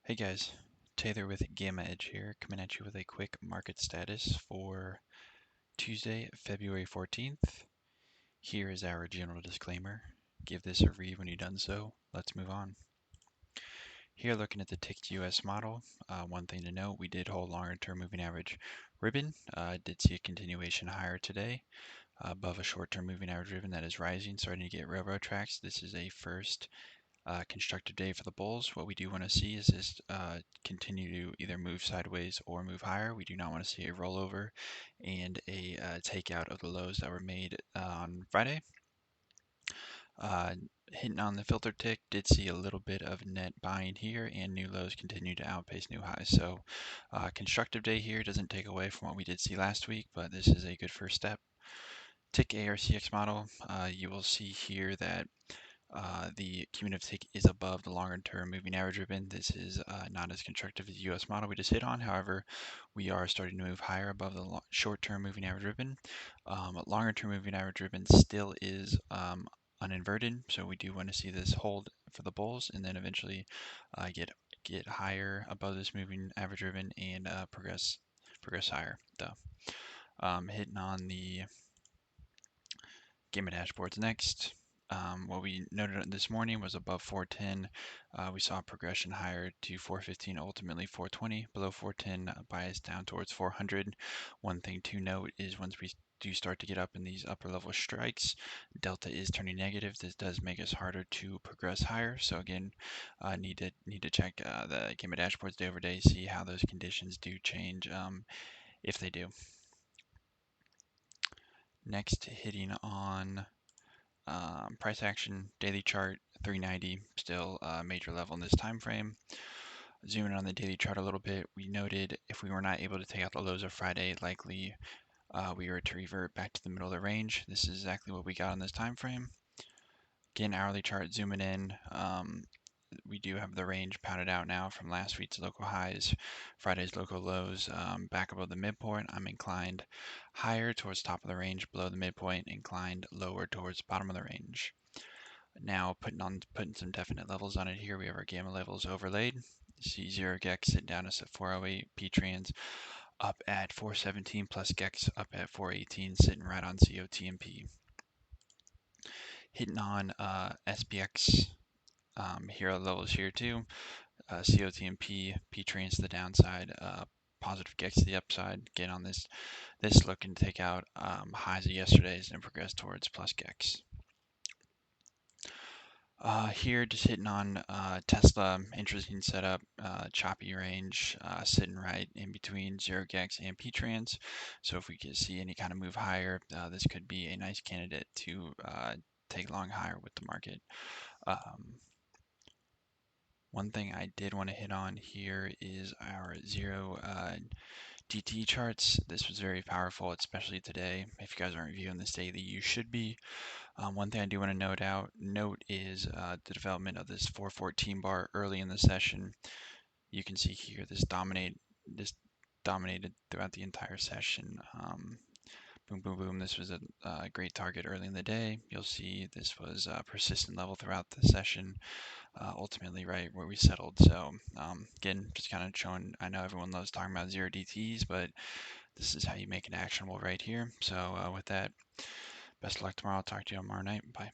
Hey guys, Taylor with GammaEdge here, coming at you with a quick market status for Tuesday, February 14th. Here is our general disclaimer. Give this a read when you've done so. Let's move on. Here, looking at the ticked US model, one thing to note, we did hold longer term moving average ribbon. Did see a continuation higher today above a short term moving average ribbon that is rising, starting to get railroad tracks. This is a first constructive day for the bulls. What we do want to see is this continue to either move sideways or move higher. We do not want to see a rollover and a takeout of the lows that were made on Friday. Hitting on the filter tick, did see a little bit of net buying here, and new lows continue to outpace new highs. So constructive day here doesn't take away from what we did see last week, but this is a good first step. Tick ARCX model, you will see here that the cumulative tick is above the longer term moving average ribbon. This is not as constructive as the US model we just hit on. However, we are starting to move higher above the short term moving average ribbon. Longer term moving average ribbon still is uninverted, so we do want to see this hold for the bulls and then eventually get higher above this moving average ribbon and progress higher. Hitting on the Gamma dashboards next. What we noted this morning was above 410. We saw progression higher to 415, ultimately 420. Below 410, bias down towards 400. One thing to note is once we do start to get up in these upper level strikes, delta is turning negative. This does make us harder to progress higher. So again, need to check the Gamma dashboards day over day, see how those conditions do change, if they do. Next, hitting on price action, daily chart, 390, still a major level in this time frame. Zooming on the daily chart a little bit, we noted if we were not able to take out the lows of Friday, likely we were to revert back to the middle of the range. This is exactly what we got on this time frame. Again, hourly chart zooming in. We do have the range pounded out now from last week's local highs, Friday's local lows, back above the midpoint. I'm inclined higher towards top of the range, below the midpoint, inclined lower towards bottom of the range. Now putting some definite levels on it here. We have our gamma levels overlaid. See 0 Gex sitting down us at 408, P trans up at 417 plus Gex up at 418, sitting right on COT and P. Hitting on SPX. Here are levels here too. COT and P trans to the downside, positive Gex to the upside. Again on this looking to take out highs of yesterday's and progress towards plus Gex. Here, just hitting on Tesla, interesting setup, choppy range, sitting right in between 0 Gex and P trans. So if we could see any kind of move higher, this could be a nice candidate to take long higher with the market. One thing I did want to hit on here is our 0 DT charts. This was very powerful, especially today. If you guys aren't reviewing this daily, you should be. One thing I do want to note is the development of this 414 bar early in the session. You can see here this dominated throughout the entire session. Boom, boom, boom. This was a great target early in the day. You'll see this was a persistent level throughout the session. Ultimately right where we settled. So again, just kind of showing, I know everyone loves talking about 0 DTs, but this is how you make it actionable right here. So with that, best of luck tomorrow. I'll talk to you tomorrow night. Bye.